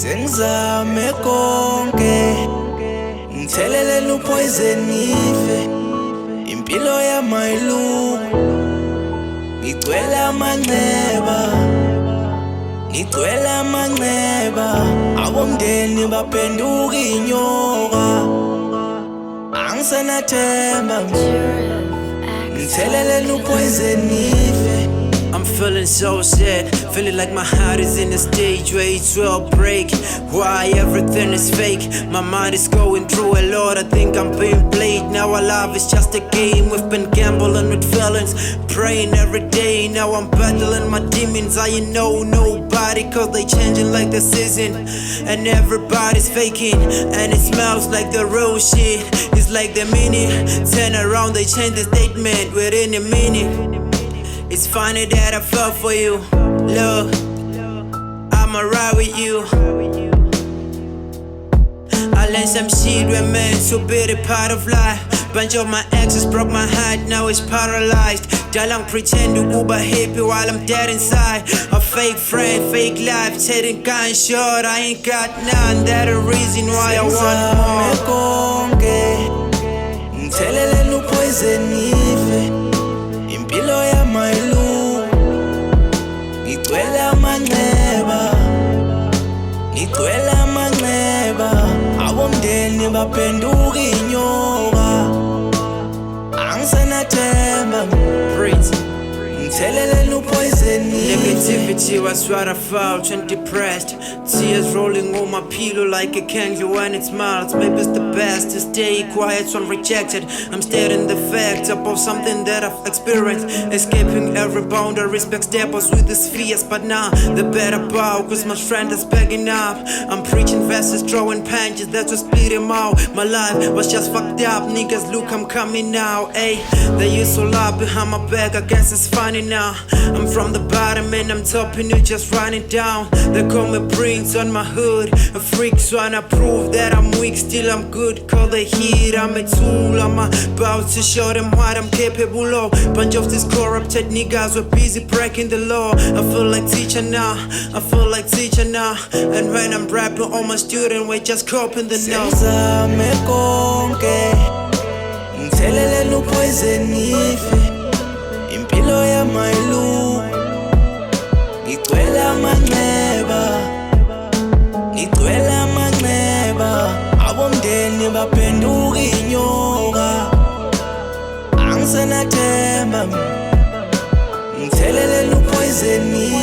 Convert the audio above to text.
Sengizame konke ngithelele lupoison ife impilo yamayilu ngicwele amanxeba abomndeni baphenduka inyoka angisenathemba ngithelele lupoison ife. I'm feeling so sad, feeling like my heart is in a stage where it will break. Why everything is fake? My mind is going through a lot, I think I'm being played. Now our love is just a game, we've been gambling with feelings, praying every day. Now I'm battling my demons, I ain't know nobody, cause they changing like the season. And everybody's faking, and it smells like the real shit. It's like the meaning, turn around, they change the statement within a minute. It's funny that I fell for you, look, I'ma ride with you. I learned some shit we're meant to be the part of life. Bunch of my exes broke my heart, now it's paralyzed. Dalang pretend to Uber happy while I'm dead inside. A fake friend, fake life, telling gun short, I ain't got none. That's the reason why I want more. Ngithelele lupoison ife impilo yamayilu ngicwele amanxeba abomndeni baphenduka inyoka angisenathemba ngithelele lupoison ife. Negativity was what I felt and depressed. Tears rolling on my pillow like a candle when it smiles. Maybe it's the best to stay quiet so I'm rejected. I'm staring the facts about something that I've experienced. Escaping every boundary, backstabbers with these fears. But now the better bow, cause my friend is begging up. I'm preaching verses, throwing punches, that's what split him out. My life was just fucked up, niggas look I'm coming now. Ayy, they used to lie behind my back, I guess it's funny now. I'm from the bottom and I'm top and you just running down. They call me Prince on my hood, a freak trying to prove that I'm weak, still I'm good. Call the heat, I'm a tool, I'm about to show them what I'm capable of. Bunch of these corrupted niggas were busy breaking the law. I feel like teacher now, and when I'm rapping all my students, we just coping the notes. Sengizame konke ngithelele lupoison ife impilo yamayilu ngicwele amanxeba abomndeni baphenduka inyoka angisenathemba ngithelele lupoison ife.